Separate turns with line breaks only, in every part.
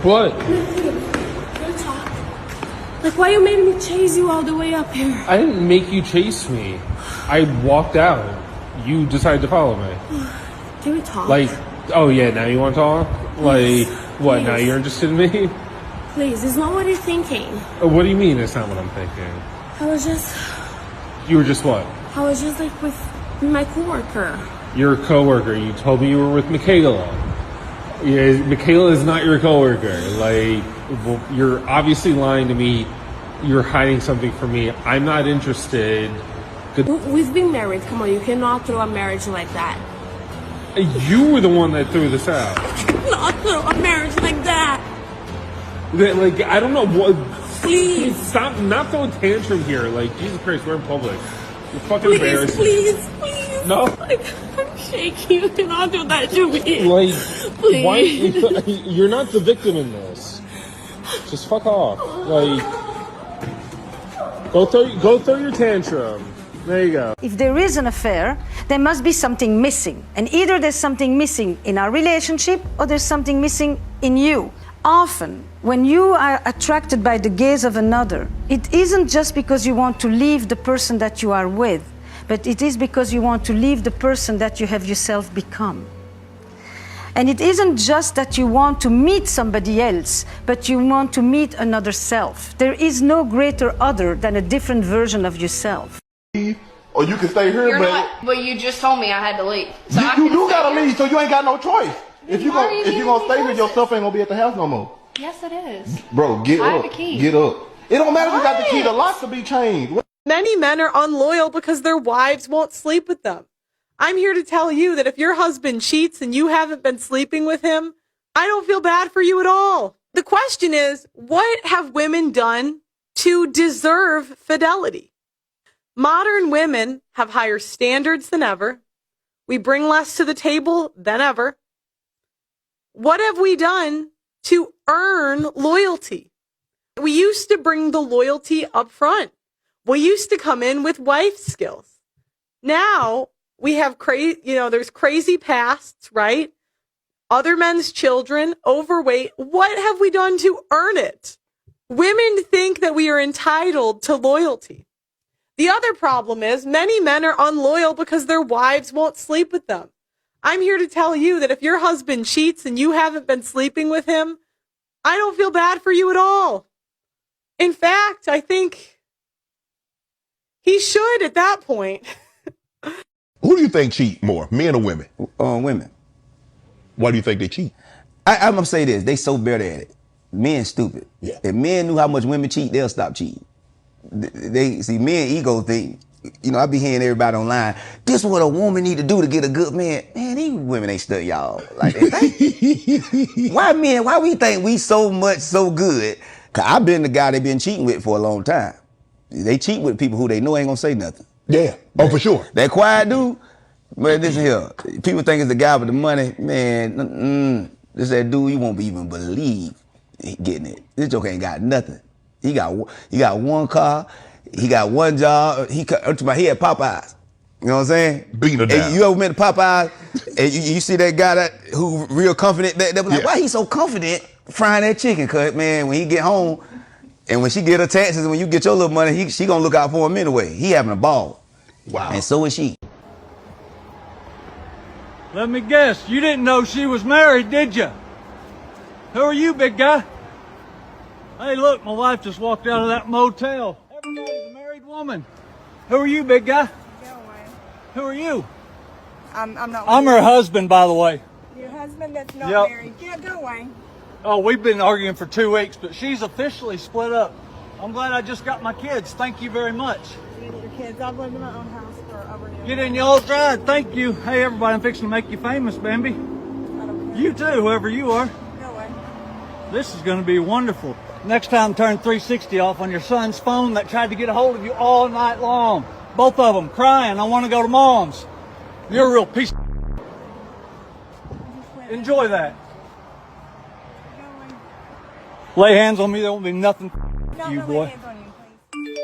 What?
Let's talk. Like, why you made me chase you all the way up here?
I didn't make you chase me. I walked out. You decided to follow me.
Can we talk?
Like, oh yeah, now you want to talk? Like, what, now you're interested in me?
Please, it's not what you're thinking.
What do you mean it's not what I'm thinking? You were just what?
I was just like with my coworker.
Your coworker. You told me you were with Michaela. Yeah, Michaela is not your coworker. Like, well, you're obviously lying to me. You're hiding something from me. I'm not interested.
We've been married. Come on, you cannot throw a marriage like that.
You were the one that threw this out.
Not throw a marriage like that.
Like, I don't know what.
Please.
Stop, not throw a tantrum here. Like, Jesus Christ, we're in public. You're fucking embarrassing.
Please.
No.
Like, I'm shaking. You cannot do that to me.
Like,
please.
Why? You're not the victim in this. Just fuck off. Like, go throw your tantrum. There you go.
If there is an affair, there must be something missing. And either there's something missing in our relationship or there's something missing in you. Often, when you are attracted by the gaze of another, it isn't just because you want to leave the person that you are with, but it is because you want to leave the person that you have yourself become. And it isn't just that you want to meet somebody else, but you want to meet another self. There is no greater other than a different version of yourself.
Or you can stay here,
but you just told me I had to leave. So
you do gotta leave, so you ain't got no choice. If you gonna stay here, your stuff ain't gonna be at the house no more.
Yes, it is.
Bro, get
I
up.
have the key.
Get up. It don't matter if you got the key. The lock to be changed.
Many men are unloyal because their wives won't sleep with them. I'm here to tell you that if your husband cheats and you haven't been sleeping with him, I don't feel bad for you at all. The question is, what have women done to deserve fidelity? Modern women have higher standards than ever. We bring less to the table than ever. What have we done to earn loyalty? We used to bring the loyalty up front. We used to come in with wife skills. Now we have there's crazy pasts, right? Other men's children, overweight. What have we done to earn it? Women think that we are entitled to loyalty. The other problem is many men are unloyal because their wives won't sleep with them. I'm here to tell you that if your husband cheats and you haven't been sleeping with him, I don't feel bad for you at all. In fact, I think he should at that point.
Who do you think cheat more, men or women?
Women.
Why do you think they cheat?
I'm gonna say this: they so better at it. Men stupid.
Yeah.
If men knew how much women cheat, they'll stop cheating. They see men ego thing. I be hearing everybody online. This is what a woman need to do to get a good man. Man, these women ain't stuck y'all like that. Why we think we so good? Cause I've been the guy they been cheating with for a long time. They cheat with people who they know ain't gonna say nothing.
Yeah. Oh, for sure.
That quiet dude, man, listen here. People think it's the guy with the money. Man, this that dude you won't even believe getting it. This joke ain't got nothing. He got one car. He got one job. He had Popeyes. You know what I'm saying?
Beating her down.
You ever met Popeyes? And you see that guy who real confident? That was like, why he so confident frying that chicken? Cause man, when he get home and when she get her taxes and when you get your little money, she gonna look out for him anyway. He having a ball.
Wow.
And so is she.
Let me guess, you didn't know she was married, did you? Who are you, big guy? Hey, look, my wife just walked out of that motel. Everybody's a married woman. Who are you, big guy? Who are you?
I'm not.
I'm her husband, by the way.
Your husband that's not
Yep.
married. Yeah, go away.
Oh, we've been arguing for 2 weeks, but she's officially split up. I'm glad I just got my kids. Thank you very much.
You get your kids. I've lived in my own house for over a year.
Get in y'all's ride. Thank you. Hey, everybody, I'm fixing to make you famous, Bambi.
I don't care.
You too, whoever you are.
Go away.
This is going to be wonderful. Next time, turn 360 off on your son's phone that tried to get a hold of you all night long. Both of them crying, I want to go to mom's. You're a real piece of Enjoy that.
Go away.
Lay hands on me, there won't be nothing
No,
you,
no,
boy.
lay hands on you, please.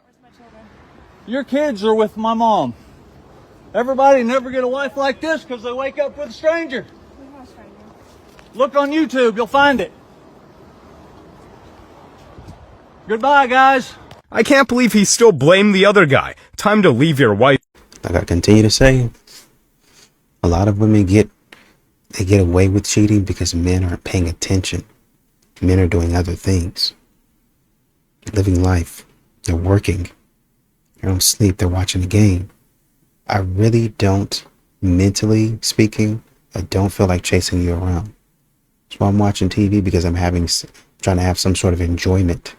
Where's my children?
Your kids are with my mom. Everybody never get a wife like this because they wake up with a stranger.
We're not strangers.
Look on YouTube, you'll find it. Goodbye, guys.
I can't believe he still blamed the other guy. Time to leave your wife.
Like I continue to say, a lot of women get away with cheating because men aren't paying attention. Men are doing other things. They're living life. They're working. They don't sleep. They're watching the game. I really don't, mentally speaking, I don't feel like chasing you around. That's why I'm watching TV, because I'm trying to have some sort of enjoyment,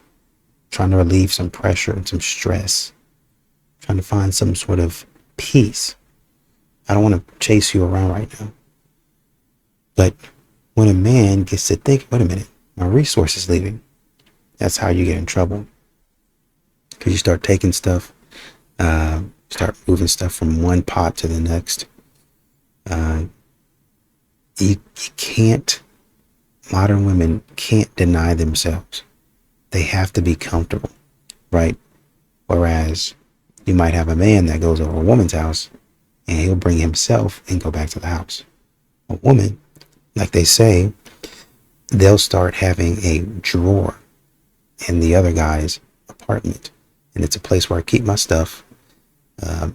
trying to relieve some pressure and some stress, trying to find some sort of peace. I don't want to chase you around right now. But when a man gets to think, wait a minute, my resource is leaving, that's how you get in trouble. Because you start taking stuff, start moving stuff from one pot to the next. You can't, modern women can't deny themselves. They have to be comfortable, right? Whereas you might have a man that goes over a woman's house and he'll bring himself and go back to the house. A woman, like they say, they'll start having a drawer in the other guy's apartment. And it's a place where I keep my stuff.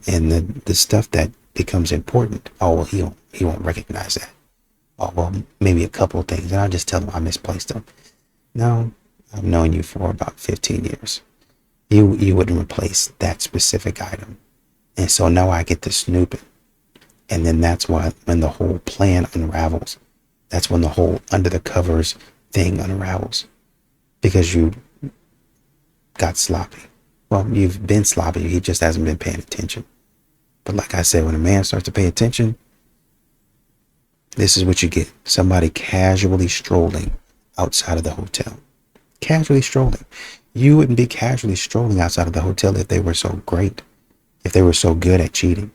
And the stuff that becomes important, oh, well, he won't recognize that. Oh, well, maybe a couple of things. And I'll just tell him I misplaced them. No, I've known you for about 15 years. You wouldn't replace that specific item. And so now I get to snooping. And then that's when the whole plan unravels. That's when the whole under the covers thing unravels. Because you got sloppy. Well, you've been sloppy. He just hasn't been paying attention. But like I said, when a man starts to pay attention, this is what you get. Somebody casually strolling outside of the hotel. Casually strolling. You wouldn't be casually strolling outside of the hotel if they were so great. If they were so good at cheating.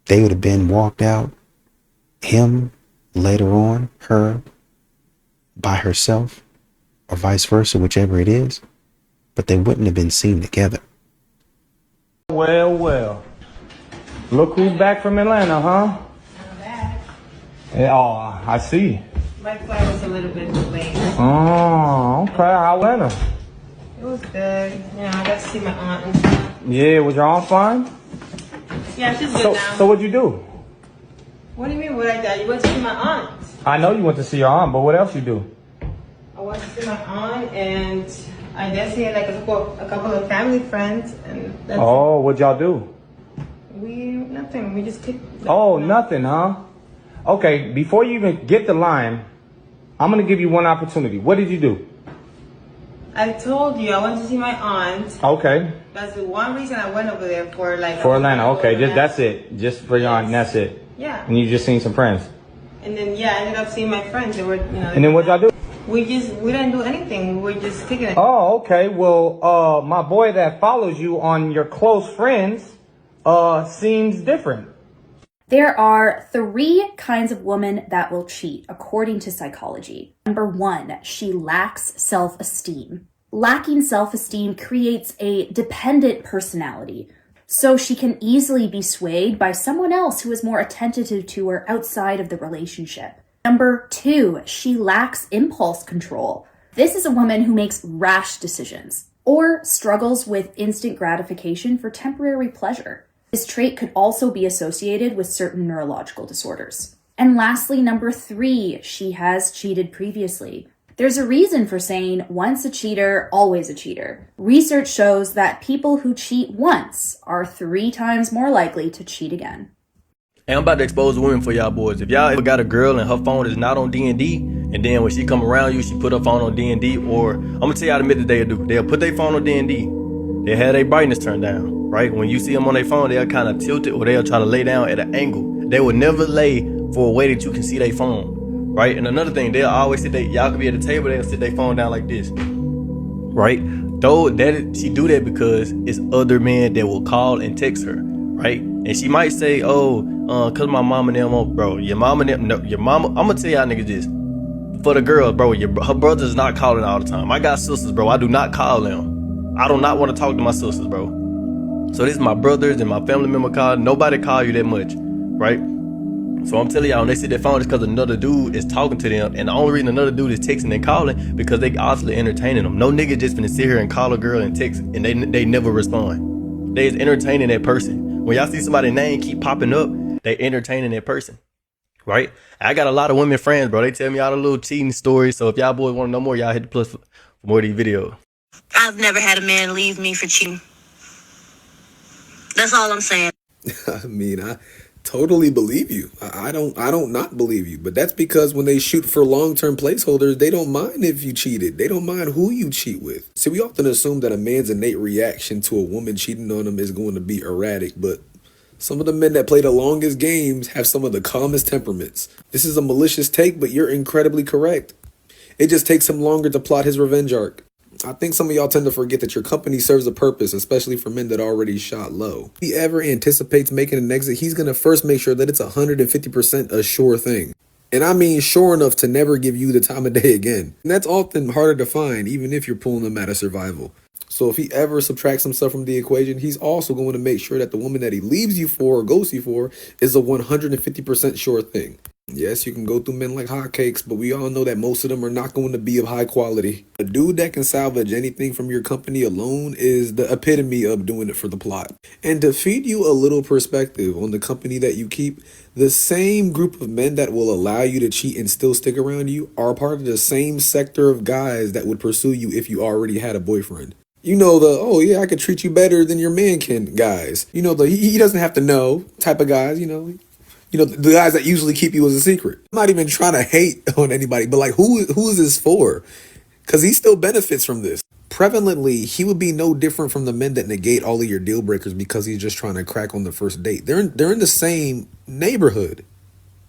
They would have been walked out. Him, later on, her, by herself, or vice versa, whichever it is. But they wouldn't have been seen together.
Well, well. Look who's back from Atlanta, huh?
I'm back.
Yeah, oh, I see.
My flight was a little bit late.
Oh, okay. How Atlanta?
It was good. You know, I got to see my aunt and stuff.
Yeah, was your aunt fine?
Yeah, she's good now.
So what'd you do?
What do you mean what I did? You went to see my aunt.
I know you went to see your aunt, but what else you do?
I went to see my aunt and I did see like a couple of family friends and that's
Oh, what'd y'all do?
nothing. We just kicked.
Oh, nothing, huh? Okay, before you even get the line, I'm gonna give you one opportunity. What did you do?
I told you I went to see my aunt.
Okay.
That's the one reason I went over there for like.
For Atlanta, okay. That's it. Just for your aunt, and that's it.
Yeah.
And you just seen some friends.
And then I ended up seeing my friends. They were,
And then what y'all do?
We didn't do anything. We were just kicking it.
Oh, okay. Well, my boy that follows you on your close friends, seems different.
There are 3 kinds of women that will cheat, according to psychology. Number 1, she lacks self-esteem. Lacking self-esteem creates a dependent personality, so she can easily be swayed by someone else who is more attentive to her outside of the relationship. Number 2, she lacks impulse control. This is a woman who makes rash decisions or struggles with instant gratification for temporary pleasure. This trait could also be associated with certain neurological disorders. And lastly, number 3, she has cheated previously. There's a reason for saying once a cheater, always a cheater. Research shows that people who cheat once are 3 times more likely to cheat again.
Hey, I'm about to expose women for y'all boys. If y'all ever got a girl and her phone is not on D&D, and then when she come around you, she put her phone on D&D, or I'm gonna tell y'all the method they'll do. They'll put their phone on D&D. They'll have their brightness turned down, right? When you see them on their phone, they'll kind of tilt it, or they'll try to lay down at an angle. They will never lay for a way that you can see their phone, right? And another thing, they'll always sit y'all could be at the table, they'll sit their phone down like this, right? Though she do that because it's other men that will call and text her, right? And she might say, cause my mama and them, bro, your mama, I'm gonna tell y'all niggas this. For the girl, bro, her brother's not calling all the time. I got sisters, bro, I do not call them. I do not want to talk to my sisters, bro. So this is my brothers and my family member call. Nobody call you that much, right? So I'm telling y'all, when they see their phone, it's because another dude is talking to them. And the only reason another dude is texting and calling, because they obviously entertaining them. No nigga just finna sit here and call a girl and text, and they never respond. They is entertaining that person. When y'all see somebody's name keep popping up, they entertaining that person. Right? I got a lot of women friends, bro. They tell me all the little cheating stories. So if y'all boys want to know more, y'all hit the plus for more of these videos.
I've never had a man leave me for cheating. That's all I'm saying.
I mean, I totally believe you. I don't not believe you. But that's because when they shoot for long-term placeholders, they don't mind if you cheated. They don't mind who you cheat with. See, we often assume that a man's innate reaction to a woman cheating on him is going to be erratic, but some of the men that play the longest games have some of the calmest temperaments. This is a malicious take, but you're incredibly correct. It just takes him longer to plot his revenge arc. I think some of y'all tend to forget that your company serves a purpose, especially for men that already shot low. If he ever anticipates making an exit, he's going to first make sure that it's 150% a sure thing. And I mean sure enough to never give you the time of day again. And that's often harder to find, even if you're pulling them out of survival. So if he ever subtracts himself from the equation, he's also going to make sure that the woman that he leaves you for or ghosts you for is a 150% sure thing. Yes, you can go through men like hotcakes, but we all know that most of them are not going to be of high quality. A dude that can salvage anything from your company alone is the epitome of doing it for the plot. And to feed you a little perspective on the company that you keep, the same group of men that will allow you to cheat and still stick around you are part of the same sector of guys that would pursue you if you already had a boyfriend. You know, the, oh yeah, I could treat you better than your man can guys. You know, the he doesn't have to know type of guys, you know, the guys that usually keep you as a secret. I'm not even trying to hate on anybody, but like, who is this for? Because he still benefits from this. Prevalently, he would be no different from the men that negate all of your deal breakers because he's just trying to crack on the first date. They're in the same neighborhood.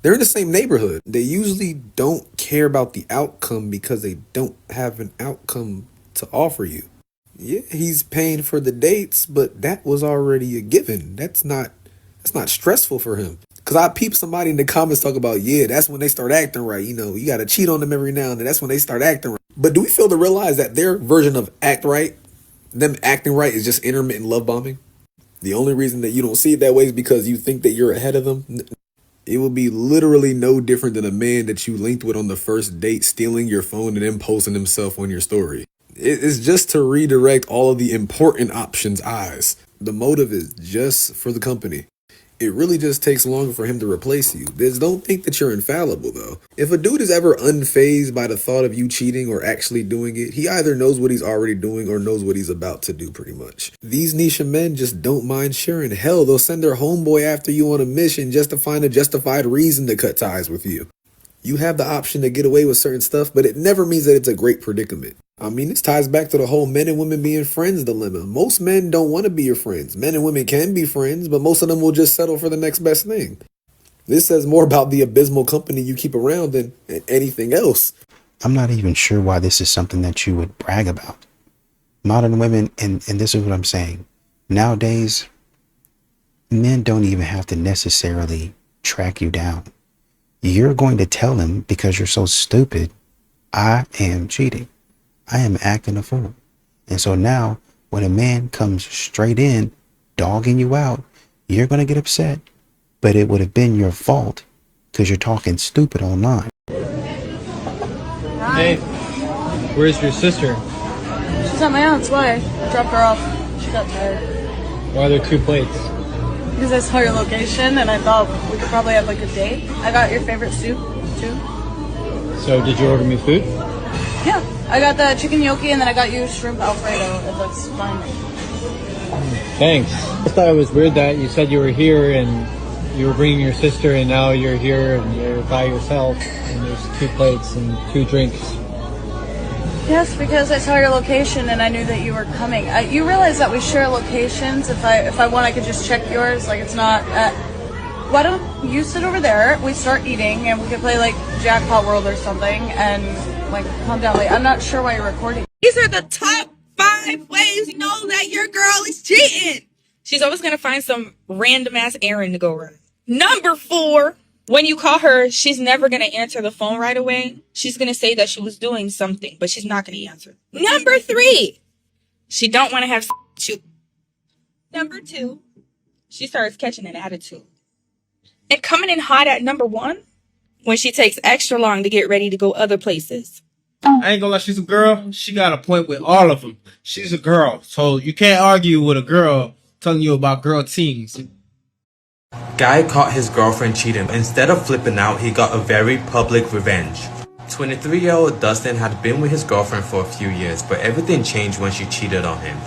They're in the same neighborhood. They usually don't care about the outcome because they don't have an outcome to offer you. Yeah, he's paying for the dates, but that was already a given. That's not stressful for him. Because I peep somebody in the comments talk about, yeah, that's when they start acting right. You know, you got to cheat on them every now and then. That's when they start acting right. But do we fail to realize that their version of act right, them acting right, is just intermittent love bombing? The only reason that you don't see it that way is because you think that you're ahead of them. It will be literally no different than a man that you linked with on the first date stealing your phone and then posting himself on your story. It's just to redirect all of the important options' eyes. The motive is just for the company. It really just takes longer for him to replace you. Just don't think that you're infallible, though. If a dude is ever unfazed by the thought of you cheating or actually doing it, he either knows what he's already doing or knows what he's about to do, pretty much. These niche men just don't mind sharing. Hell, they'll send their homeboy after you on a mission just to find a justified reason to cut ties with you. You have the option to get away with certain stuff, but it never means that it's a great predicament. I mean, this ties back to the whole men and women being friends dilemma. Most men don't want to be your friends. Men and women can be friends, but most of them will just settle for the next best thing. This says more about the abysmal company you keep around than anything else.
I'm not even sure why this is something that you would brag about. Modern women, and this is what I'm saying, nowadays, men don't even have to necessarily track you down. You're going to tell them, because you're so stupid, I am cheating. I am acting a fool. And so now when a man comes straight in, dogging you out, you're going to get upset. But it would have been your fault because you're talking stupid online.
Hey, where's your sister?
She's at my aunt's. Why? I dropped her off. She got tired.
Why are there 2 plates?
Because I saw your location and I thought we could probably have like a date. I got your favorite soup, too.
So did you order me food?
Yeah, I got the chicken gnocchi and then I got you shrimp alfredo. It looks fine.
Thanks. I thought it was weird that you said you were here and you were bringing your sister and now you're here and you're by yourself and there's 2 plates and 2 drinks.
Yes, because I saw your location and I knew that you were coming. You realize that we share locations. If I want, I could just check yours. Like, it's not... why don't you sit over there, we start eating, and we could play, like, Jackpot World or something, and, like, calm down. Like, I'm not sure why you're recording.
These are the top 5 ways you know that your girl is cheating. She's always going to find some random-ass errand to go run. Number 4, when you call her, she's never going to answer the phone right away. She's going to say that she was doing something, but she's not going to answer. Number 3, she don't want to have sex with you. Number 2, she starts catching an attitude. And coming in hot at number 1 when she takes extra long to get ready to go other places.
I ain't gonna lie, she's a girl. She got a point with all of them. She's a girl, so you can't argue with a girl telling you about girl things.
Guy caught his girlfriend cheating. Instead of flipping out, he got a very public revenge. 23-year-old Dustin had been with his girlfriend for a few years, but everything changed when she cheated on him.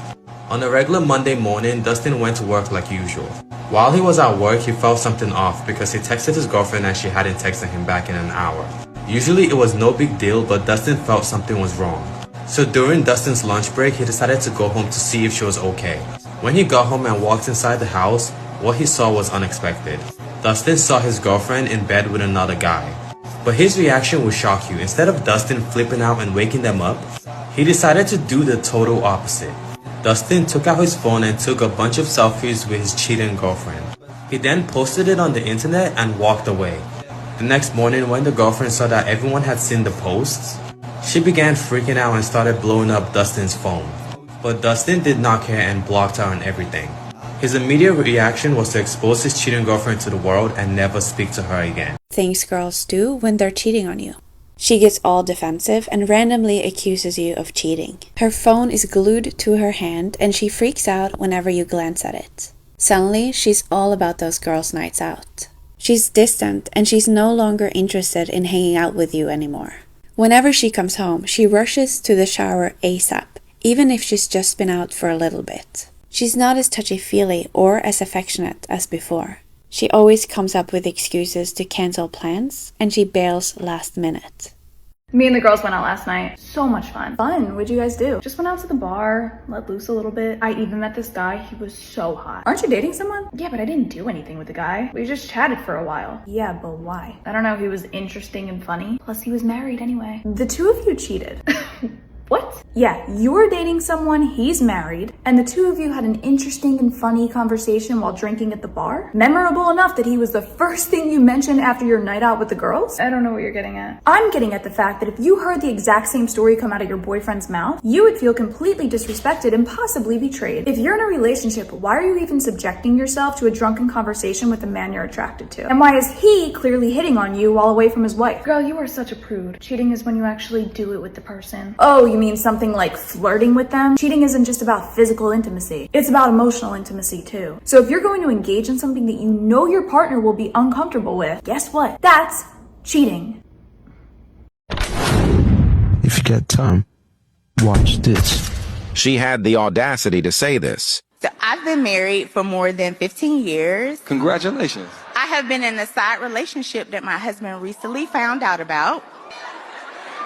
On a regular Monday morning, Dustin went to work like usual. While he was at work, he felt something off because he texted his girlfriend and she hadn't texted him back in an hour. Usually it was no big deal, but Dustin felt something was wrong. So during Dustin's lunch break, he decided to go home to see if she was okay. When he got home and walked inside the house, what he saw was unexpected. Dustin saw his girlfriend in bed with another guy. But his reaction will shock you. Instead of Dustin flipping out and waking them up, he decided to do the total opposite. Dustin took out his phone and took a bunch of selfies with his cheating girlfriend. He then posted it on the internet and walked away. The next morning, when the girlfriend saw that everyone had seen the posts, she began freaking out and started blowing up Dustin's phone. But Dustin did not care and blocked her on everything. His immediate reaction was to expose his cheating girlfriend to the world and never speak to her again.
Things girls do when they're cheating on you. She gets all defensive and randomly accuses you of cheating. Her phone is glued to her hand and she freaks out whenever you glance at it. Suddenly, she's all about those girls' nights out. She's distant and she's no longer interested in hanging out with you anymore. Whenever she comes home, she rushes to the shower ASAP, even if she's just been out for a little bit. She's not as touchy-feely or as affectionate as before. She always comes up with excuses to cancel plans, and she bails last minute.
Me and the girls went out last night. So much fun. Fun? What'd you guys do? Just went out to the bar, let loose a little bit. I even met this guy. He was so hot. Aren't you dating someone? Yeah, but I didn't do anything with the guy. We just chatted for a while. Yeah, but why? I don't know. He was interesting and funny. Plus, he was married anyway. The two of you cheated. What? Yeah, you were dating someone, he's married, and the two of you had an interesting and funny conversation while drinking at the bar? Memorable enough that he was the first thing you mentioned after your night out with the girls? I don't know what you're getting at. I'm getting at the fact that if you heard the exact same story come out of your boyfriend's mouth, you would feel completely disrespected and possibly betrayed. If you're in a relationship, why are you even subjecting yourself to a drunken conversation with a man you're attracted to? And why is he clearly hitting on you while away from his wife? Girl, you are such a prude. Cheating is when you actually do it with the person. Oh, you mean something like flirting with them? Cheating isn't just about physical intimacy. It's about emotional intimacy too. So if you're going to engage in something that you know your partner will be uncomfortable with, guess what? That's cheating.
If you got time, watch this. She had the audacity to say this.
So I've been married for more than 15 years.
Congratulations.
I have been in a side relationship that my husband recently found out about.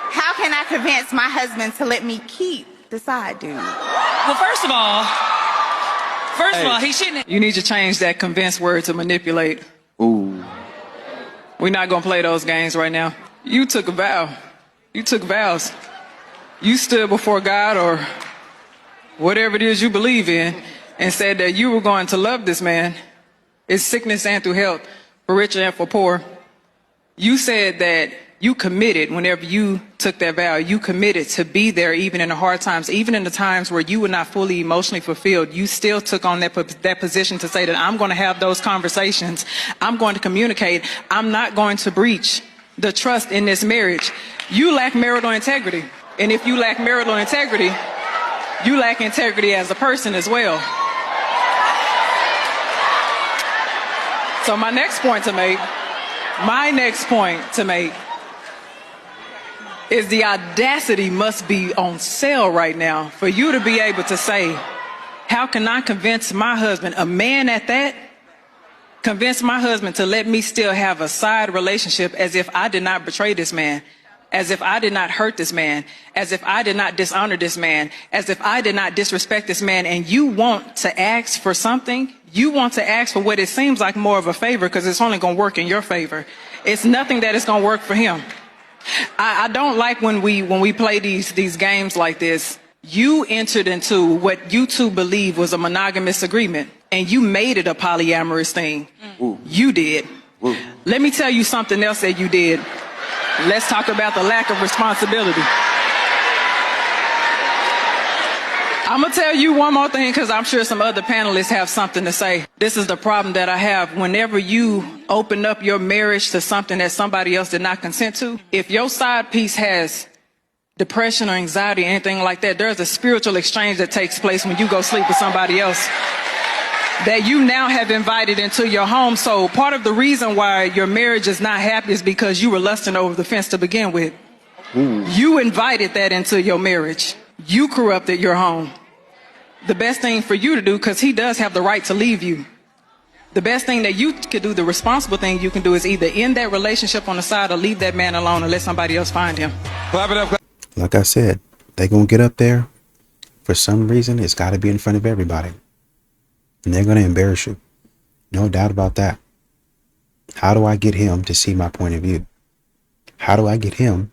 How can I convince my husband to let me keep the side dude?
Well, first of all, he shouldn't. You need to change that convince word to manipulate.
Ooh.
We're not going to play those games right now. You took a vow. You took vows. You stood before God or whatever it is you believe in and said that you were going to love this man in sickness and through health, for rich and for poor. You said that you committed whenever you took that vow. You committed to be there even in the hard times, even in the times where you were not fully emotionally fulfilled. You still took on that position to say that I'm going to have those conversations. I'm going to communicate. I'm not going to breach the trust in this marriage. You lack marital integrity. And if you lack marital integrity, you lack integrity as a person as well. So my next point to make is the audacity must be on sale right now for you to be able to say, how can I convince my husband, a man at that, convince my husband to let me still have a side relationship as if I did not betray this man, as if I did not hurt this man, as if I did not dishonor this man, as if I did not disrespect this man, and you want to ask for something? You want to ask for what it seems like more of a favor because it's only going to work in your favor. It's nothing that is going to work for him. I don't like when we play these games like this. You entered into what you two believe was a monogamous agreement, and you made it a polyamorous thing. Ooh. You did. Ooh. Let me tell you something else that you did. Let's talk about the lack of responsibility. I'm going to tell you one more thing because I'm sure some other panelists have something to say. This is the problem that I have. Whenever you open up your marriage to something that somebody else did not consent to, if your side piece has depression or anxiety or anything like that, there's a spiritual exchange that takes place when you go sleep with somebody else that you now have invited into your home. So part of the reason why your marriage is not happy is because you were lusting over the fence to begin with. You invited that into your marriage. You corrupted your home. The best thing for you to do, because he does have the right to leave you, the best thing that you could do, the responsible thing you can do, is either end that relationship on the side or leave that man alone and let somebody else find him. Clap it up.
Like I said, they gonna get up there. For some reason, it's got to be in front of everybody. And they're going to embarrass you. No doubt about that. How do I get him to see my point of view? How do I get him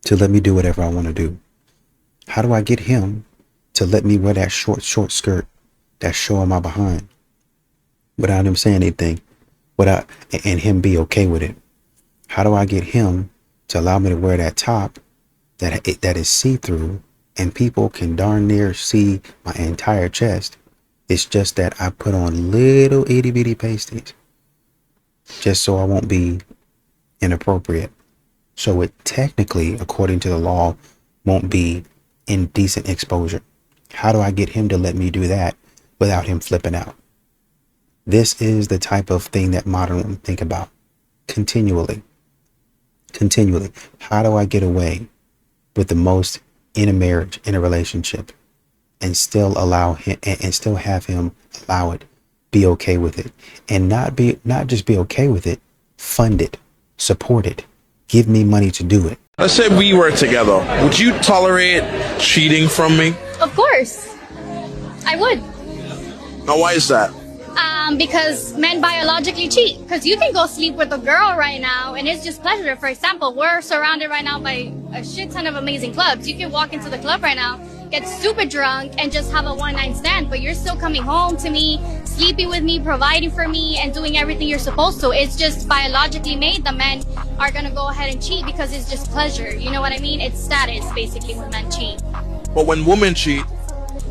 to let me do whatever I want to do? How do I get him to let me wear that short skirt that's showing my behind without him saying anything, and him be okay with it? How do I get him to allow me to wear that top that is see-through and people can darn near see my entire chest? It's just that I put on little itty bitty pasties just so I won't be inappropriate. So it technically, according to the law, won't be indecent exposure. How do I get him to let me do that without him flipping out? This is the type of thing that modern women think about continually. How do I get away with the most in a marriage, in a relationship, and still allow him, and still have him allow it, be okay with it, and not just be okay with it, fund it, support it, give me money to do it.
Let's say we were together. Would you tolerate cheating from me?
Of course, I would.
Now, why is that?
Because men biologically cheat. Because you can go sleep with a girl right now and it's just pleasure. For example, we're surrounded right now by a shit ton of amazing clubs. You can walk into the club right now, get super drunk, and just have a one-night stand, but you're still coming home to me, sleeping with me, providing for me, and doing everything you're supposed to. It's just biologically made. The men are gonna go ahead and cheat because it's just pleasure. You know what I mean? It's status, basically, when men cheat.
But when women cheat,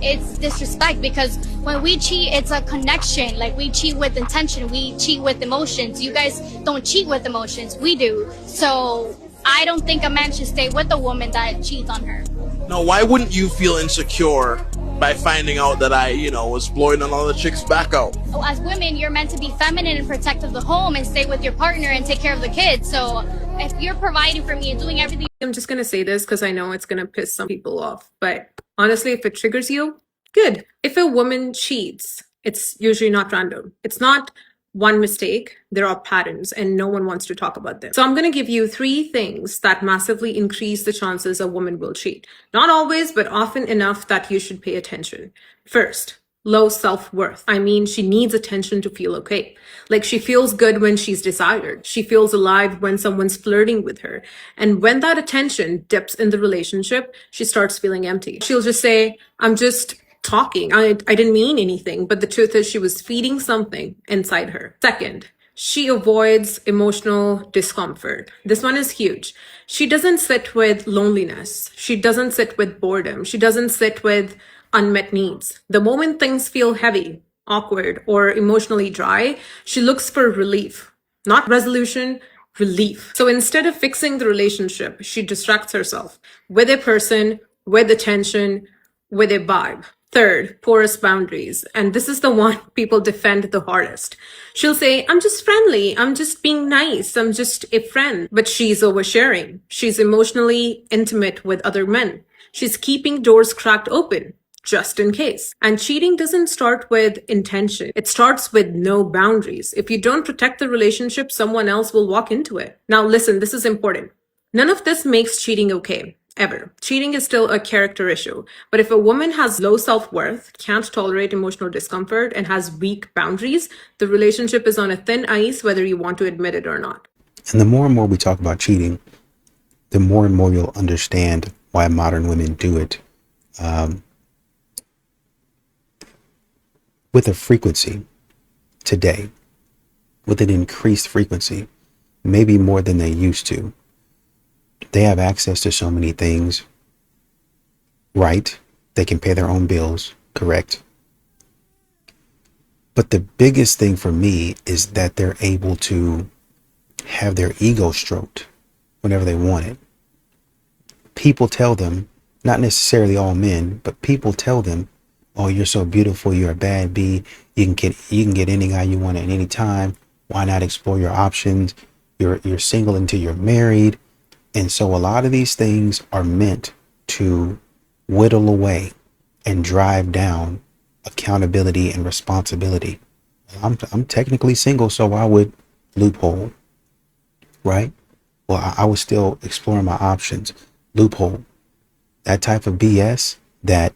it's disrespect, because when we cheat, it's a connection. Like, we cheat with intention, we cheat with emotions. You guys don't cheat with emotions, we do. So I don't think a man should stay with a woman that cheats on her.
now why wouldn't you feel insecure by finding out that I, was blowing another chick's back out?
Oh, as women, you're meant to be feminine and protect of the home and stay with your partner and take care of the kids. So if you're providing for me and doing everything.
I'm just going to say this because I know it's going to piss some people off. But honestly, if it triggers you, good. If a woman cheats, it's usually not random. It's not one mistake. There are patterns and no one wants to talk about them. So I'm going to give you 3 things that massively increase the chances a woman will cheat. Not always, but often enough that you should pay attention. First, low self-worth. I mean, she needs attention to feel okay. Like, she feels good when she's desired. She feels alive when someone's flirting with her. And when that attention dips in the relationship, she starts feeling empty. She'll just say, I'm just talking. I didn't mean anything. But the truth is she was feeding something inside her. Second, she avoids emotional discomfort. This one is huge. She doesn't sit with loneliness. She doesn't sit with boredom. She doesn't sit with unmet needs. The moment things feel heavy, awkward, or emotionally dry, she looks for relief, not resolution, relief. So instead of fixing the relationship, she distracts herself with a person, with attention, with a vibe. Third, porous boundaries. And this is the one people defend the hardest. She'll say, I'm just friendly. I'm just being nice. I'm just a friend. But she's oversharing. She's emotionally intimate with other men. She's keeping doors cracked open, just in case. And cheating doesn't start with intention. It starts with no boundaries. If you don't protect the relationship, someone else will walk into it. Now listen, this is important. None of this makes cheating okay. Ever. Cheating is still a character issue. But if a woman has low self-worth, can't tolerate emotional discomfort, and has weak boundaries, the relationship is on a thin ice, whether you want to admit it or not.
And the more and more we talk about cheating, the more and more you'll understand why modern women do it. With a frequency today, with an increased frequency, maybe more than they used to. They have access to so many things, right? They can pay their own bills, correct? But the biggest thing for me is that they're able to have their ego stroked whenever they want it. People tell them, not necessarily all men, but people tell them, oh, you're so beautiful, you're a bad bee, you can get any guy you want at any time. Why not explore your options? You're single until you're married. And so a lot of these things are meant to whittle away and drive down accountability and responsibility. I'm technically single, so I would loophole, right? Well, I was still exploring my options. Loophole. That type of BS that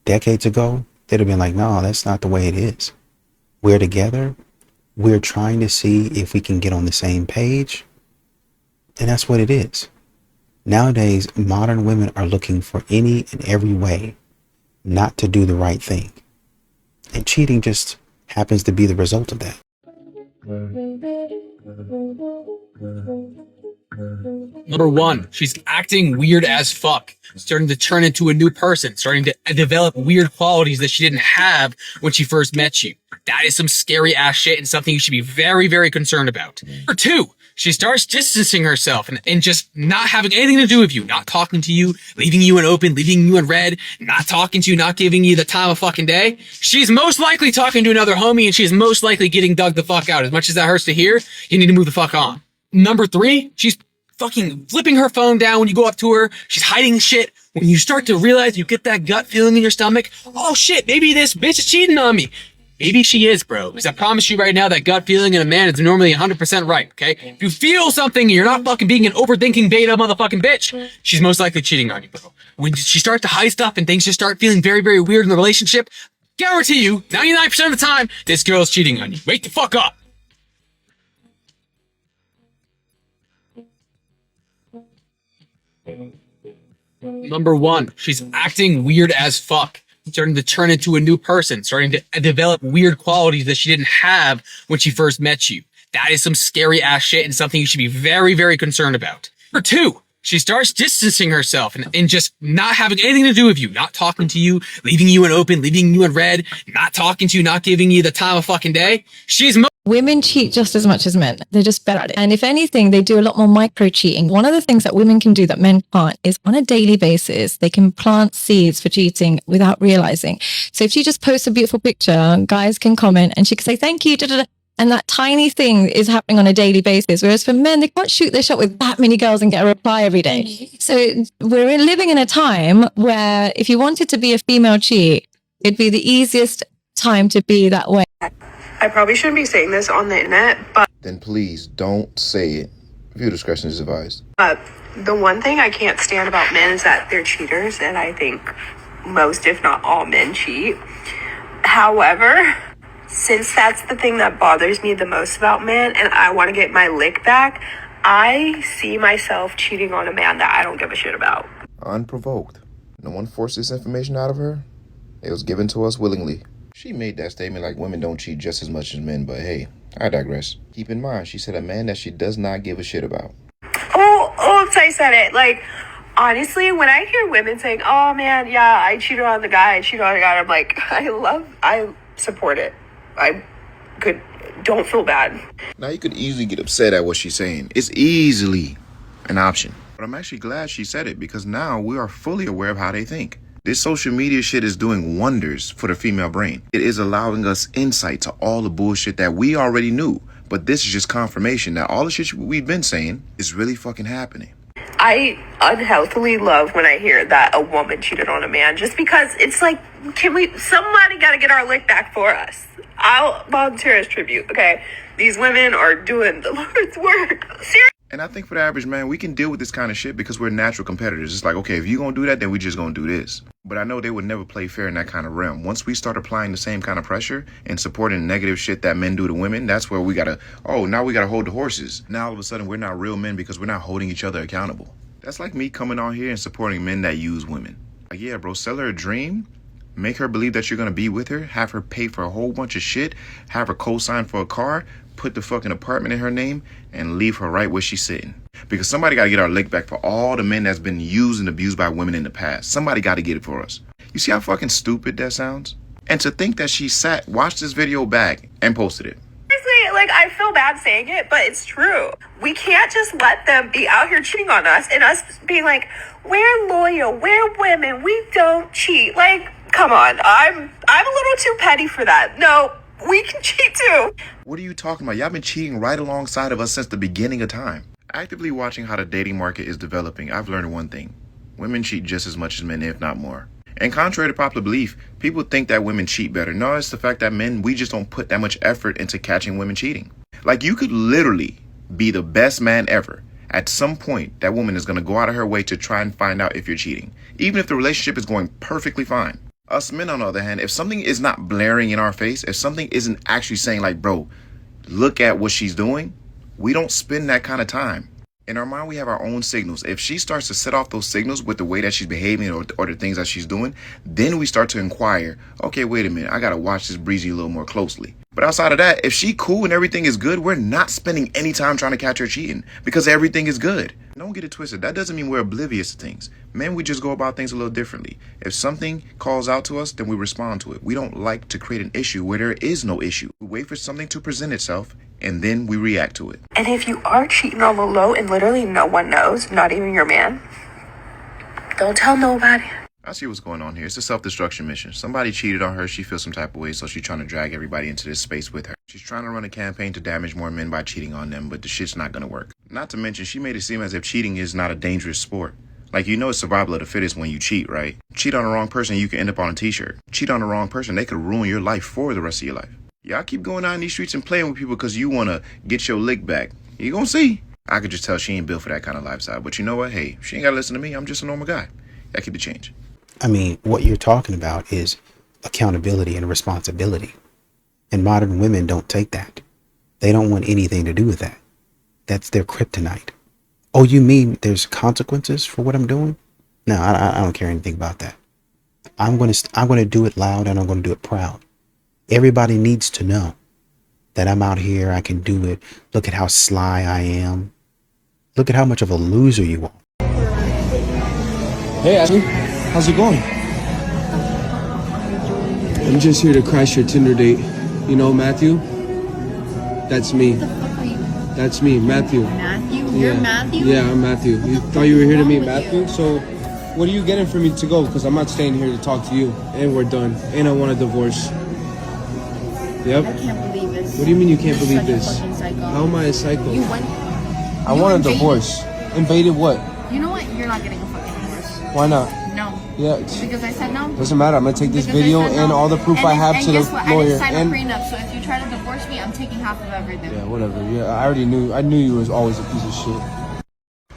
decades ago, they'd have been like, no, that's not the way it is. We're together. We're trying to see if we can get on the same page. And that's what it is. Nowadays, modern women are looking for any and every way not to do the right thing. And cheating just happens to be the result of that.
Number one, she's acting weird as fuck, starting to turn into a new person, starting to develop weird qualities that she didn't have when she first met you. That is some scary ass shit and something you should be very, very concerned about. Number two, she starts distancing herself and just not having anything to do with you, not talking to you, leaving you in open, leaving you in red, not talking to you, not giving you the time of fucking day. She's most likely talking to another homie and she's most likely getting dug the fuck out. As much as that hurts to hear, you need to move the fuck on. Number three, she's fucking flipping her phone down when you go up to her. She's hiding shit. When you start to realize, you get that gut feeling in your stomach, oh shit, maybe this bitch is cheating on me. Maybe she is, bro. Because I promise you right now, that gut feeling in a man is normally 100% right, okay? If you feel something and you're not fucking being an overthinking beta motherfucking bitch, she's most likely cheating on you, bro. When she starts to hide stuff and things just start feeling very, very weird in the relationship, guarantee you, 99% of the time, this girl's cheating on you. Wake the fuck up. Number one, she's acting weird as fuck, starting to turn into a new person, starting to develop weird qualities that she didn't have when she first met you. That is some scary ass shit and something you should be very, very concerned about. Number two, she starts distancing herself and just not having anything to do with you, not talking to you, leaving you in open, leaving you in red, not talking to you, not giving you the time of fucking day.
Women cheat just as much as men. They're just better at it. And if anything, they do a lot more micro cheating. One of the things that women can do that men can't is on a daily basis, they can plant seeds for cheating without realizing. So if she just posts a beautiful picture, guys can comment and she can say, thank you, da, da, da. And that tiny thing is happening on a daily basis. Whereas for men, they can't shoot their shot with that many girls and get a reply every day. So we're living in a time where if you wanted to be a female cheat, it'd be the easiest time to be that way.
I probably shouldn't be saying this on the internet, but
Then please don't say it. Viewer discretion is advised.
the one thing I can't stand about men is that they're cheaters, and I think most, if not all, men cheat. However, since that's the thing that bothers me the most about men, and I want to get my lick back, I see myself cheating on a man that I don't give a shit about.
Unprovoked. No one forced this information out of her. It was given to us willingly. She made that statement like women don't cheat just as much as men, but hey, I digress. Keep in mind, she said a man that she does not give a shit about.
Oh, I said it. Like, honestly, when I hear women saying, oh man, yeah, I cheated on the guy, I'm like, I support it. Don't feel bad.
Now, you could easily get upset at what she's saying. It's easily an option. But I'm actually glad she said it because now we are fully aware of how they think. This social media shit is doing wonders for the female brain. It is allowing us insight to all the bullshit that we already knew. But this is just confirmation that all the shit we've been saying is really fucking happening.
I unhealthily love when I hear that a woman cheated on a man, just because it's like, somebody got to get our lick back for us. I'll volunteer as tribute, okay? These women are doing the Lord's work. Seriously.
And I think for the average man, we can deal with this kind of shit because we're natural competitors. It's like, okay, if you're going to do that, then we just going to do this. But I know they would never play fair in that kind of realm. Once we start applying the same kind of pressure and supporting negative shit that men do to women, that's where we got to, now we got to hold the horses. Now all of a sudden we're not real men because we're not holding each other accountable. That's like me coming on here and supporting men that use women. Like, yeah, bro, sell her a dream. Make her believe that you're going to be with her. Have her pay for a whole bunch of shit. Have her co-sign for a car. Put the fucking apartment in her name and leave her right where she's sitting. Because somebody got to get our lick back for all the men that's been used and abused by women in the past. Somebody got to get it for us. You see how fucking stupid that sounds? And to think that she watched this video back and posted it.
Seriously, like, I feel bad saying it, but it's true. We can't just let them be out here cheating on us and us being like, we're loyal, we're women, we don't cheat. Like, come on, I'm a little too petty for that. No, we can cheat too.
What are you talking about? Y'all been cheating right alongside of us since the beginning of time. Actively watching how the dating market is developing, I've learned one thing. Women cheat just as much as men, if not more. And contrary to popular belief, people think that women cheat better. No, it's the fact that men, we just don't put that much effort into catching women cheating. Like, you could literally be the best man ever. At some point, that woman is going to go out of her way to try and find out if you're cheating, even if the relationship is going perfectly fine. Us men, on the other hand, if something is not blaring in our face, if something isn't actually saying like, bro, look at what she's doing, we don't spend that kind of time. In our mind, we have our own signals. If she starts to set off those signals with the way that she's behaving or the things that she's doing, then we start to inquire, okay, wait a minute, I got to watch this breezy a little more closely. But outside of that, if she cool and everything is good, we're not spending any time trying to catch her cheating because everything is good. Don't get it twisted. That doesn't mean we're oblivious to things. Men, we just go about things a little differently. If something calls out to us, then we respond to it. We don't like to create an issue where there is no issue. We wait for something to present itself, and then we react to it.
And if you are cheating on the low and literally no one knows, not even your man, don't tell nobody.
I see what's going on here. It's a self-destruction mission. Somebody cheated on her. She feels some type of way, so she's trying to drag everybody into this space with her. She's trying to run a campaign to damage more men by cheating on them, but the shit's not going to work. Not to mention, she made it seem as if cheating is not a dangerous sport. Like, you know it's survival of the fittest when you cheat, right? Cheat on the wrong person, you can end up on a t-shirt. Cheat on the wrong person, they could ruin your life for the rest of your life. Y'all keep going out in these streets and playing with people because you want to get your lick back. You gonna see. I could just tell she ain't built for that kind of lifestyle. But you know what? Hey, she ain't got to listen to me. I'm just a normal guy. That keep it change.
I mean, what you're talking about is accountability and responsibility. And modern women don't take that. They don't want anything to do with that. That's their kryptonite. Oh, you mean there's consequences for what I'm doing? No, I don't care anything about that. I'm going to do it loud and I'm going to do it proud. Everybody needs to know that I'm out here. I can do it. Look at how sly I am. Look at how much of a loser you are.
Hey, Ashley. How's it going? I'm just here to crash your Tinder date. You know Matthew? That's me.
What the fuck are you?
That's me, Matthew.
Matthew? You're Matthew?
Yeah, I'm Matthew. You thought you were here to meet Matthew? So, what are you getting for me to go? Because I'm not staying here to talk to you. And we're done. And I want a divorce. Yep.
I can't believe this.
What do you mean you can't
You're
believe
such a
this?
fucking psycho.
How am I a psycho?
You went.
I want a divorce. Invaded what?
You know what? You're not getting a fucking divorce.
Why not?
No.
Yeah.
Because I said no.
Doesn't matter. I'm gonna take this
Because I
video
said no.
and all the proof I have to the
guess what?
lawyer.
I didn't sign
And
a prenup, so if you try to divorce me, I'm taking half of everything.
yeah, whatever. Yeah, I already knew. I knew you was always a piece of shit.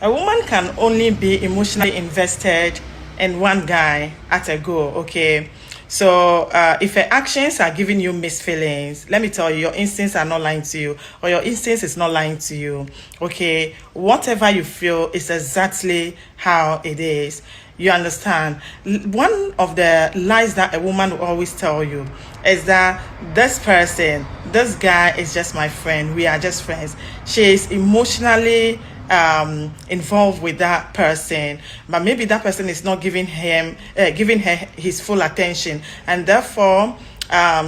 A woman can only be emotionally invested in one guy at a go, okay? So if her actions are giving you mixed feelings, let me tell you, your instincts are not lying to you, or your instincts is not lying to you, okay? Whatever you feel is exactly how it is. You understand? One of the lies that a woman will always tell you is that this person, this guy is just my friend. We are just friends. She is emotionally involved with that person, but maybe that person is not giving her his full attention, and therefore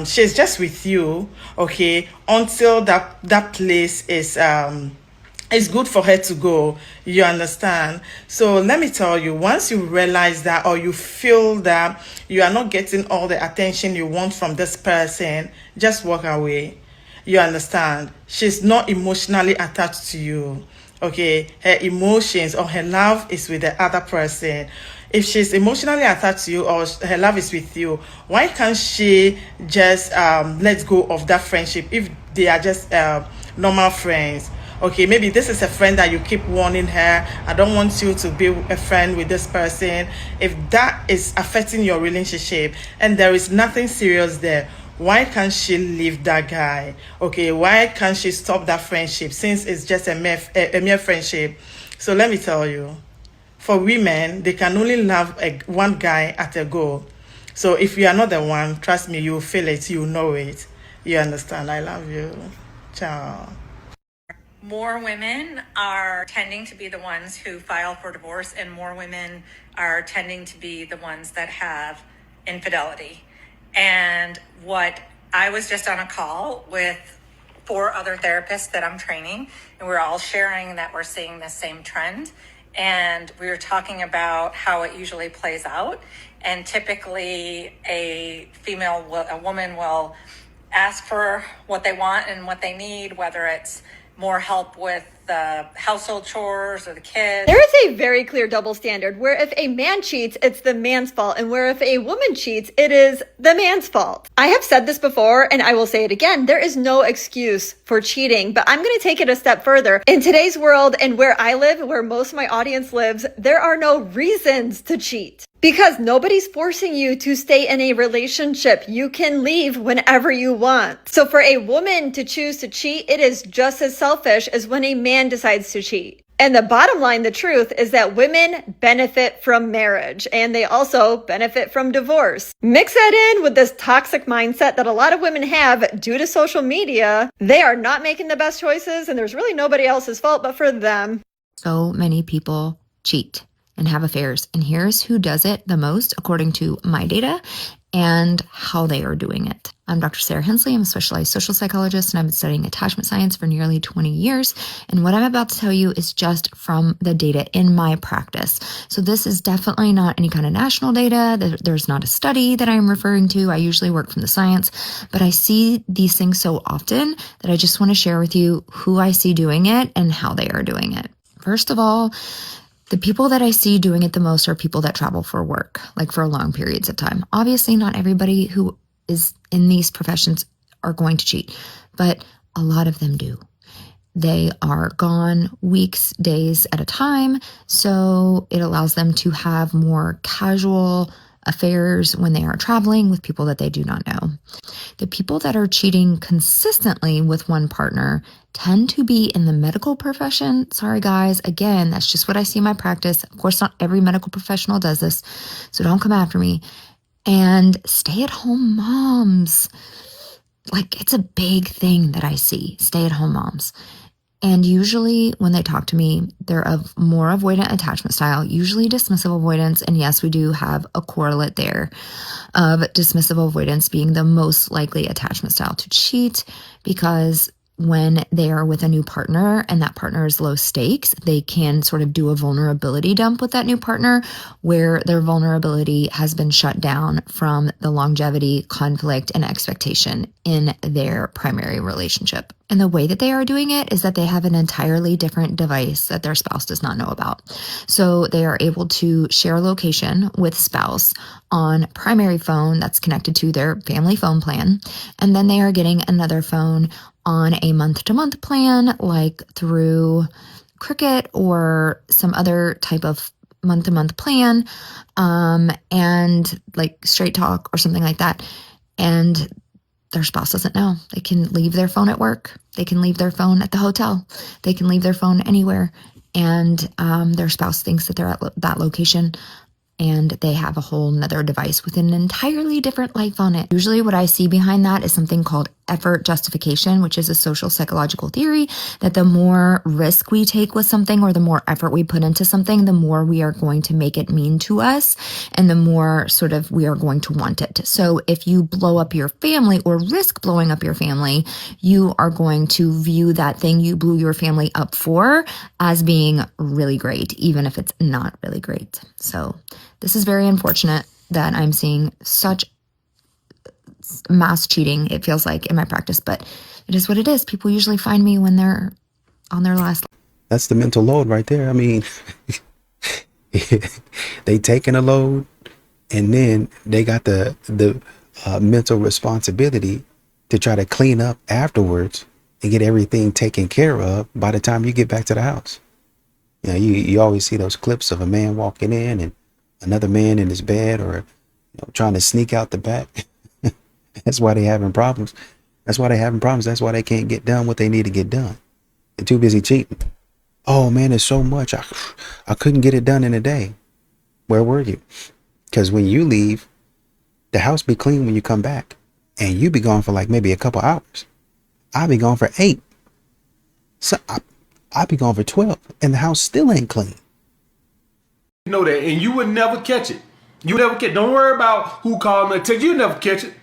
she's just with you, okay, until that place is it's good for her to go. You understand? So let me tell you, once you realize that, or you feel that you are not getting all the attention you want from this person, just walk away. You understand? She's not emotionally attached to you. Okay, her emotions or her love is with the other person. If she's emotionally attached to you or her love is with you, why can't she just let go of that friendship if they are just normal friends? Okay, maybe this is a friend that you keep warning her, I don't want you to be a friend with this person. If that is affecting your relationship and there is nothing serious there, why can't she leave that guy? Okay, why can't she stop that friendship since it's just a mere friendship? So let me tell you, for women, they can only love one guy at a go. So if you are not the one, trust me, you feel it, you know it. You understand? I love you. Ciao.
More women are tending to be the ones who file for divorce, and more women are tending to be the ones that have infidelity. And what I was just on a call with 4 other therapists that I'm training, and we're all sharing that we're seeing the same trend. And we were talking about how it usually plays out. And typically a woman will ask for what they want and what they need, whether it's more help with the household chores or the kids.
There is a very clear double standard where if a man cheats, it's the man's fault, and where if a woman cheats, it is the man's fault. I have said this before, and I will say it again. There is no excuse for cheating, but I'm going to take it a step further. In today's world and where I live, where most of my audience lives, there are no reasons to cheat. Because nobody's forcing you to stay in a relationship. You can leave whenever you want. So for a woman to choose to cheat, it is just as selfish as when a man decides to cheat. And the bottom line, the truth, is that women benefit from marriage, and they also benefit from divorce. Mix that in with this toxic mindset that a lot of women have due to social media. They are not making the best choices, and there's really nobody else's fault but for them.
So many people cheat and have affairs. And here's who does it the most, according to my data, and how they are doing it. I'm Dr. Sarah Hensley. I'm a specialized social psychologist, and I've been studying attachment science for nearly 20 years. And what I'm about to tell you is just from the data in my practice. So this is definitely not any kind of national data. There's not a study that I'm referring to. I usually work from the science, but I see these things so often that I just want to share with you who I see doing it and how they are doing it. First of all, the people that I see doing it the most are people that travel for work, like for long periods of time. Obviously, not everybody who is in these professions are going to cheat, but a lot of them do. They are gone weeks, days at a time, so it allows them to have more casual affairs when they are traveling with people that they do not know. The people that are cheating consistently with one partner tend to be in the medical profession. Sorry, guys. Again, that's just what I see in my practice. Of course, not every medical professional does this, so don't come after me. And stay-at-home moms. Like, it's a big thing that I see, stay-at-home moms. And usually when they talk to me, they're of more avoidant attachment style, usually dismissive avoidance. And yes, we do have a correlate there of dismissive avoidance being the most likely attachment style to cheat, because when they are with a new partner and that partner is low stakes, they can sort of do a vulnerability dump with that new partner where their vulnerability has been shut down from the longevity, conflict, and expectation in their primary relationship. And the way that they are doing it is that they have an entirely different device that their spouse does not know about. So they are able to share location with spouse on primary phone that's connected to their family phone plan. And then they are getting another phone on a month-to-month plan, like through Cricket or some other type of month-to-month plan, and like Straight Talk or something like that. And their spouse doesn't know. They can leave their phone at work. They can leave their phone at the hotel. They can leave their phone anywhere. And their spouse thinks that they're at that location, and they have a whole nother device with an entirely different life on it. Usually what I see behind that is something called effort justification, which is a social psychological theory that the more risk we take with something or the more effort we put into something, the more we are going to make it mean to us and the more sort of we are going to want it. So if you blow up your family or risk blowing up your family, you are going to view that thing you blew your family up for as being really great, even if it's not really great. So this is very unfortunate that I'm seeing such mass cheating, it feels like, in my practice, but it is what it is. People usually find me when they're on their last.
That's the mental load right there. I mean, they taking a load, and then they got the mental responsibility to try to clean up afterwards and get everything taken care of by the time you get back to the house. You know, you always see those clips of a man walking in and another man in his bed, or trying to sneak out the back. That's why they having problems. That's why they can't get done what they need to get done. They're too busy cheating. Oh man, it's so much. I couldn't get it done in a day. Where were you? Because when you leave, the house be clean when you come back, and you be gone for like maybe a couple hours. I'll be gone for 8. So I'll be gone for 12, and the house still ain't clean.
You know that, and you would never catch it.
You never catch. Don't worry about who called me a text. You never catch it.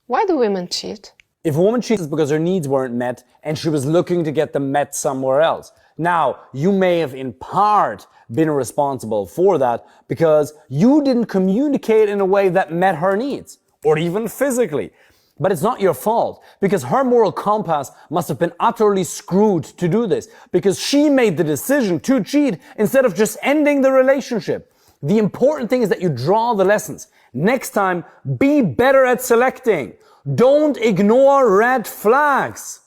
Why do women cheat?
If a woman cheats, it's because her needs weren't met and she was looking to get them met somewhere else. Now, you may have in part been responsible for that because you didn't communicate in a way that met her needs, or even physically. But it's not your fault, because her moral compass must have been utterly screwed to do this, because she made the decision to cheat instead of just ending the relationship. The important thing is that you draw the lessons. Next time, be better at selecting. Don't ignore red flags.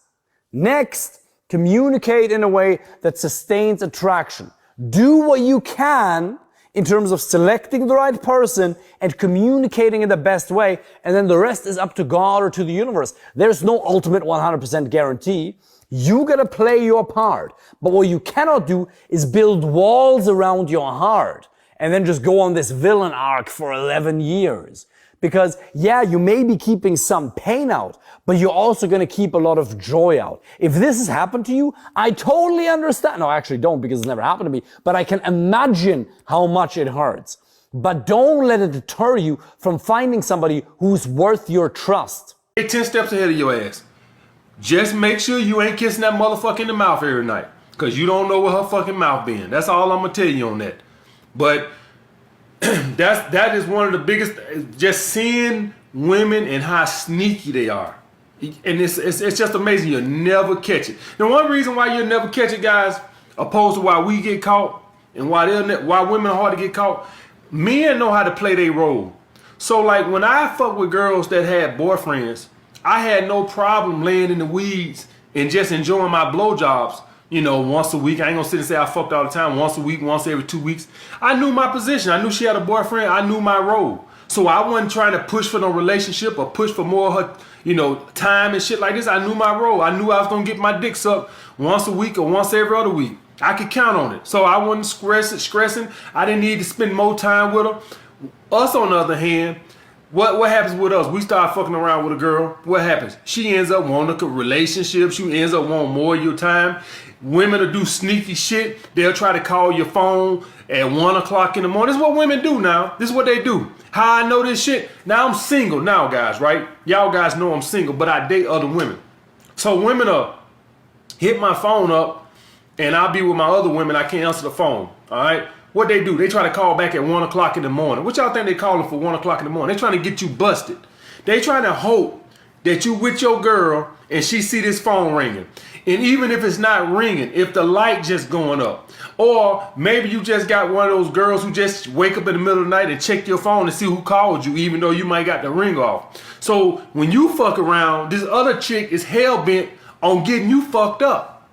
Next, communicate in a way that sustains attraction. Do what you can in terms of selecting the right person and communicating in the best way, and then the rest is up to God or to the universe. There's no ultimate 100% guarantee. You gotta play your part. But what you cannot do is build walls around your heart and then just go on this villain arc for 11 years. Because yeah, you may be keeping some pain out, but you're also going to keep a lot of joy out. If this has happened to you, I totally understand. No, I actually don't, because it's never happened to me, but I can imagine how much it hurts. But don't let it deter you from finding somebody who's worth your trust.
Hey, 10 steps ahead of your ass. Just make sure you ain't kissing that motherfucker in the mouth every night, because you don't know where her fucking mouth been. That's all I'm going to tell you on that. But that is one of the biggest, just seeing women and how sneaky they are. And it's just amazing. You'll never catch it. The one reason why you'll never catch it, guys, opposed to why we get caught and why women are hard to get caught, men know how to play their role. So like when I fuck with girls that had boyfriends, I had no problem laying in the weeds and just enjoying my blowjobs. You know, once a week. I ain't gonna sit and say I fucked all the time. Once a week, once every 2 weeks. I knew my position. I knew she had a boyfriend. I knew my role. So I wasn't trying to push for no relationship or push for more of her, you know, time and shit like this. I knew my role. I knew I was gonna get my dick sucked once a week or once every other week. I could count on it. So I wasn't stressing. I didn't need to spend more time with her. Us, on the other hand, what happens with us? We start fucking around with a girl. What happens? She ends up wanting a relationship. She ends up wanting more of your time. Women will do sneaky shit. They'll try to call your phone at 1 o'clock in the morning. This is what women do now. This is what they do. How I know this shit? Now I'm single now, guys, right? Y'all guys know I'm single, but I date other women. So women will hit my phone up and I'll be with my other women. I can't answer the phone, all right? What they do, they try to call back at 1 o'clock in the morning. What y'all think they calling for 1 o'clock in the morning? They trying to get you busted. They trying to hope that you with your girl and she see this phone ringing. And even if it's not ringing, if the light just going up, or maybe you just got one of those girls who just wake up in the middle of the night and check your phone and see who called you, even though you might got the ring off. So when you fuck around, this other chick is hell-bent on getting you fucked up.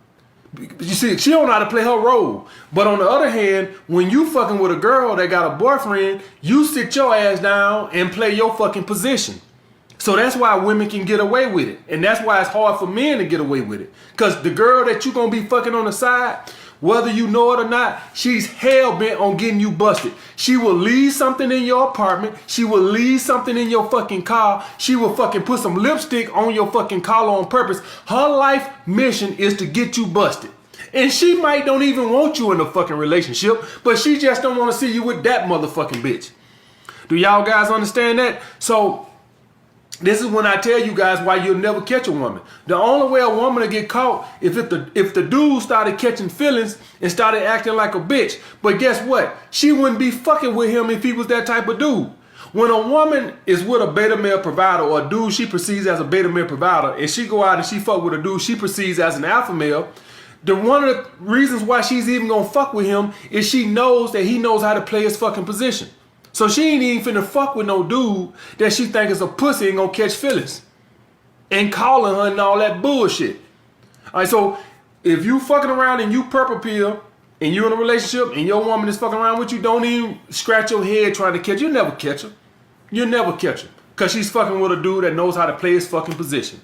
You see, she don't know how to play her role. But on the other hand, when you fucking with a girl that got a boyfriend, you sit your ass down and play your fucking position. So that's why women can get away with it. And that's why it's hard for men to get away with it. Because the girl that you gonna be fucking on the side, whether you know it or not, she's hell-bent on getting you busted. She will leave something in your apartment. She will leave something in your fucking car. She will fucking put some lipstick on your fucking collar on purpose. Her life mission is to get you busted. And she might don't even want you in a fucking relationship, but she just don't want to see you with that motherfucking bitch. Do y'all guys understand that? So this is when I tell you guys why you'll never catch a woman. The only way a woman will get caught if the dude started catching feelings and started acting like a bitch. But guess what? She wouldn't be fucking with him if he was that type of dude. When a woman is with a beta male provider or a dude she perceives as a beta male provider, and she go out and she fuck with a dude she perceives as an alpha male, one of the reasons why she's even gonna fuck with him is she knows that he knows how to play his fucking position. So she ain't even finna fuck with no dude that she think is a pussy and gonna catch feelings and calling her and all that bullshit. All right, so if you fucking around and you purple pill and you in a relationship and your woman is fucking around with you, don't even scratch your head trying to catch her. You'll never catch her. You'll never catch her because she's fucking with a dude that knows how to play his fucking position.